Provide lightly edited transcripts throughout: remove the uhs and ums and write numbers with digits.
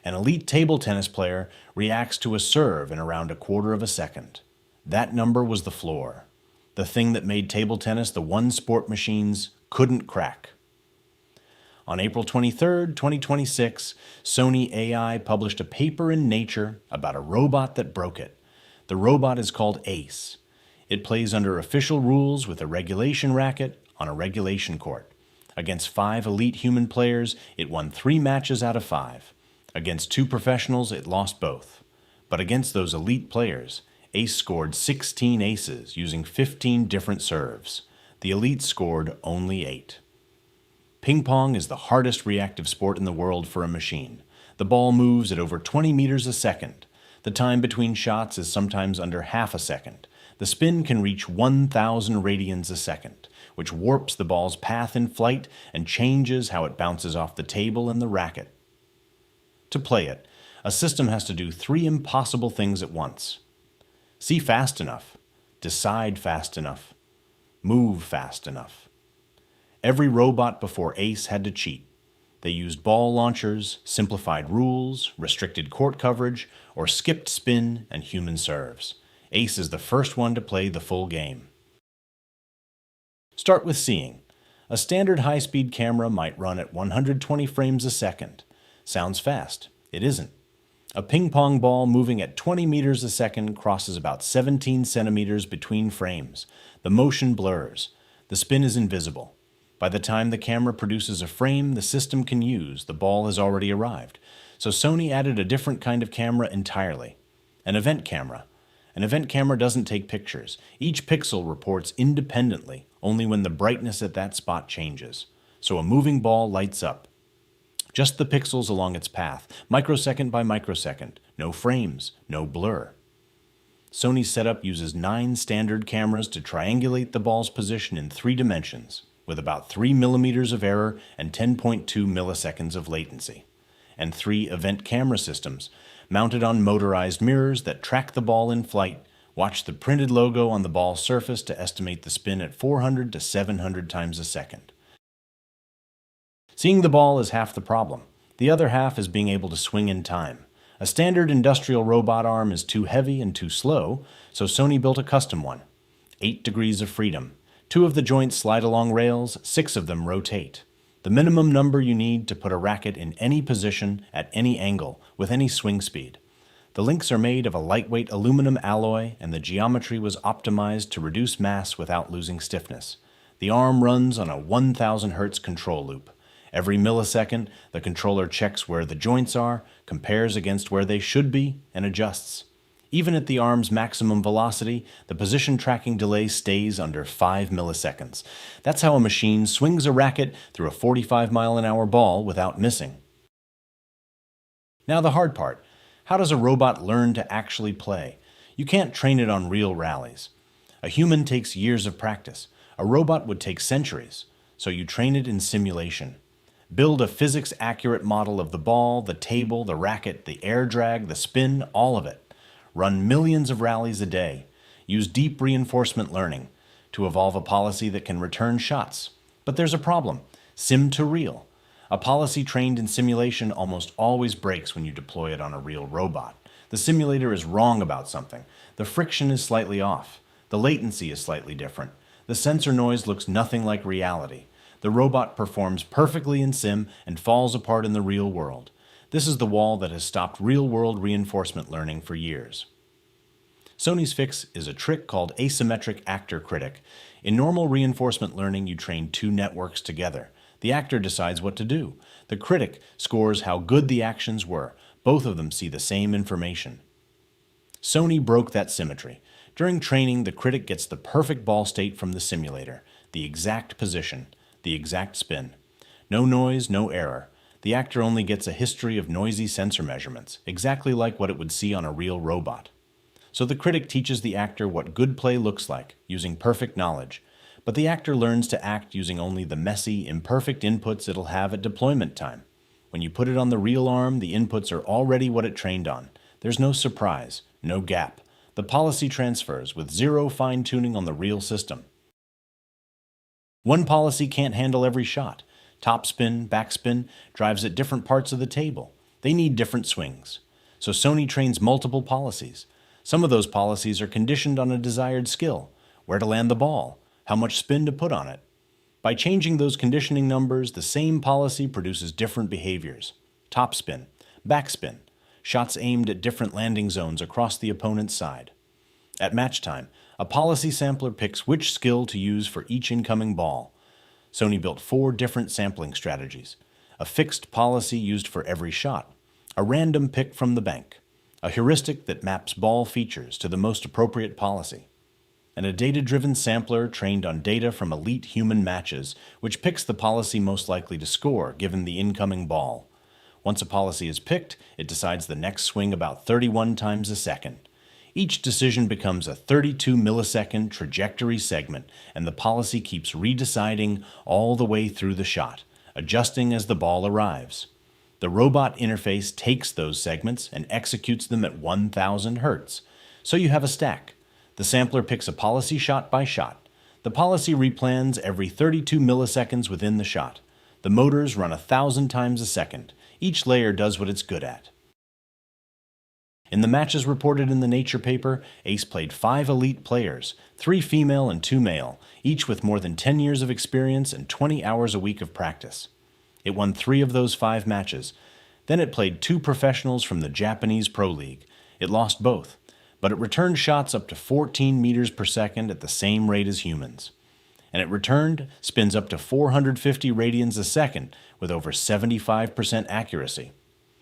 An elite table tennis player reacts to a serve in around a quarter of a second. That number was the floor, the thing that made table tennis the one sport machines couldn't crack. On April 23, 2026, Sony AI published a paper in Nature about a robot that broke it. The robot is called Ace. It plays under official rules with a regulation racket on a regulation court. Against 5 elite human players, it won 3 matches out of 5. Against 2 professionals, it lost both. But against those elite players, Ace scored 16 aces using 15 different serves. The elites scored only 8. Ping pong is the hardest reactive sport in the world for a machine. The ball moves at over 20 meters a second. The time between shots is sometimes under half a second. The spin can reach 1,000 radians a second, which warps the ball's path in flight and changes how it bounces off the table and the racket. To play it, a system has to do 3 impossible things at once. See fast enough, decide fast enough, move fast enough. Every robot before Ace had to cheat. They used ball launchers, simplified rules, restricted court coverage, or skipped spin and human serves. Ace is the first one to play the full game. Start with seeing. A standard high-speed camera might run at 120 frames a second. Sounds fast. It isn't. A ping-pong ball moving at 20 meters a second crosses about 17 centimeters between frames. The motion blurs. The spin is invisible. By the time the camera produces a frame the system can use, the ball has already arrived. So Sony added a different kind of camera entirely. An event camera. An event camera doesn't take pictures. Each pixel reports independently, only when the brightness at that spot changes. So a moving ball lights up. Just the pixels along its path, microsecond by microsecond. No frames, no blur. Sony's setup uses 9 standard cameras to triangulate the ball's position in 3 dimensions, with about 3 millimeters of error and 10.2 milliseconds of latency, and 3 event camera systems mounted on motorized mirrors that track the ball in flight, watch the printed logo on the ball's surface to estimate the spin at 400 to 700 times a second. Seeing the ball is half the problem. The other half is being able to swing in time. A standard industrial robot arm is too heavy and too slow, so Sony built a custom one. 8 degrees of freedom. 2 of the joints slide along rails, 6 of them rotate. The minimum number you need to put a racket in any position, at any angle, with any swing speed. The links are made of a lightweight aluminum alloy, and the geometry was optimized to reduce mass without losing stiffness. The arm runs on a 1,000-hertz control loop. Every millisecond, the controller checks where the joints are, compares against where they should be, and adjusts. Even at the arm's maximum velocity, the position tracking delay stays under 5 milliseconds. That's how a machine swings a racket through a 45-mile-an-hour ball without missing. Now the hard part. How does a robot learn to actually play? You can't train it on real rallies. A human takes years of practice. A robot would take centuries. So you train it in simulation. Build a physics-accurate model of the ball, the table, the racket, the air drag, the spin, all of it. Run millions of rallies a day. Use deep reinforcement learning to evolve a policy that can return shots. But there's a problem. Sim to real. A policy trained in simulation almost always breaks when you deploy it on a real robot. The simulator is wrong about something. The friction is slightly off. The latency is slightly different. The sensor noise looks nothing like reality. The robot performs perfectly in sim and falls apart in the real world. This is the wall that has stopped real-world reinforcement learning for years. Sony's fix is a trick called Asymmetric Actor-Critic. In normal reinforcement learning, you train 2 networks together. The actor decides what to do. The critic scores how good the actions were. Both of them see the same information. Sony broke that symmetry. During training, the critic gets the perfect ball state from the simulator, the exact position, the exact spin. No noise, no error. The actor only gets a history of noisy sensor measurements, exactly like what it would see on a real robot. So the critic teaches the actor what good play looks like, using perfect knowledge. But the actor learns to act using only the messy, imperfect inputs it'll have at deployment time. When you put it on the real arm, the inputs are already what it trained on. There's no surprise, no gap. The policy transfers with 0 fine-tuning on the real system. One policy can't handle every shot. Topspin, backspin drives at different parts of the table. They need different swings. So Sony trains multiple policies. Some of those policies are conditioned on a desired skill, where to land the ball, how much spin to put on it. By changing those conditioning numbers, the same policy produces different behaviors. Topspin, backspin, shots aimed at different landing zones across the opponent's side. At match time, a policy sampler picks which skill to use for each incoming ball. Sony built 4 different sampling strategies: a fixed policy used for every shot, a random pick from the bank, a heuristic that maps ball features to the most appropriate policy, and a data-driven sampler trained on data from elite human matches, which picks the policy most likely to score given the incoming ball. Once a policy is picked, it decides the next swing about 31 times a second. Each decision becomes a 32 millisecond trajectory segment, and the policy keeps redeciding all the way through the shot, adjusting as the ball arrives. The robot interface takes those segments and executes them at 1,000 hertz. So you have a stack. The sampler picks a policy shot by shot. The policy replans every 32 milliseconds within the shot. The motors run 1,000 times a second. Each layer does what it's good at. In the matches reported in the Nature paper, Ace played 5 elite players, 3 female and 2 male, each with more than 10 years of experience and 20 hours a week of practice. It won 3 of those 5 matches. Then it played 2 professionals from the Japanese Pro League. It lost both, but it returned shots up to 14 meters per second at the same rate as humans. And it returned spins up to 450 radians a second with over 75% accuracy.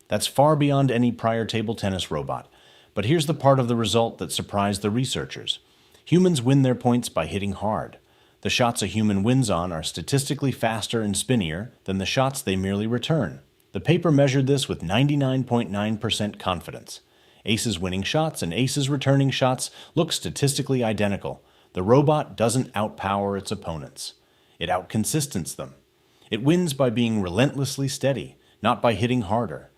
That's far beyond any prior table tennis robot. But here's the part of the result that surprised the researchers. Humans win their points by hitting hard. The shots a human wins on are statistically faster and spinnier than the shots they merely return. The paper measured this with 99.9% confidence. Ace's winning shots and Ace's returning shots look statistically identical. The robot doesn't outpower its opponents. It outconsistents them. It wins by being relentlessly steady, not by hitting harder.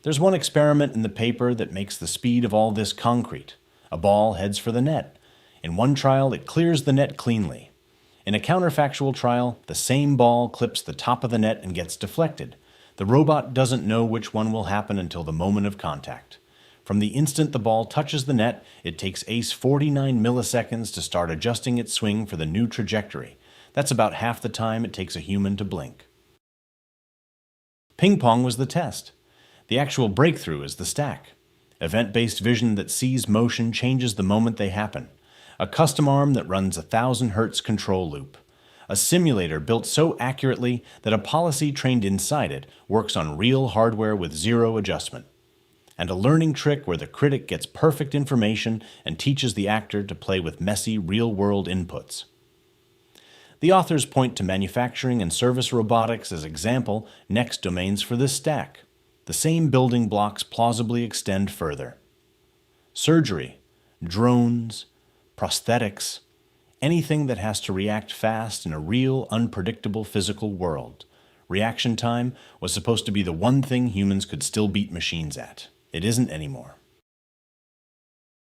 There's one experiment in the paper that makes the speed of all this concrete. A ball heads for the net. In one trial, it clears the net cleanly. In a counterfactual trial, the same ball clips the top of the net and gets deflected. The robot doesn't know which one will happen until the moment of contact. From the instant the ball touches the net, it takes Ace 49 milliseconds to start adjusting its swing for the new trajectory. That's about half the time it takes a human to blink. Ping pong was the test. The actual breakthrough is the stack. Event-based vision that sees motion changes the moment they happen. A custom arm that runs 1,000 hertz control loop. A simulator built so accurately that a policy trained inside it works on real hardware with 0 adjustment. And a learning trick where the critic gets perfect information and teaches the actor to play with messy real-world inputs. The authors point to manufacturing and service robotics as example next domains for this stack. The same building blocks plausibly extend further. Surgery, drones, prosthetics, anything that has to react fast in a real, unpredictable physical world. Reaction time was supposed to be the one thing humans could still beat machines at. It isn't anymore.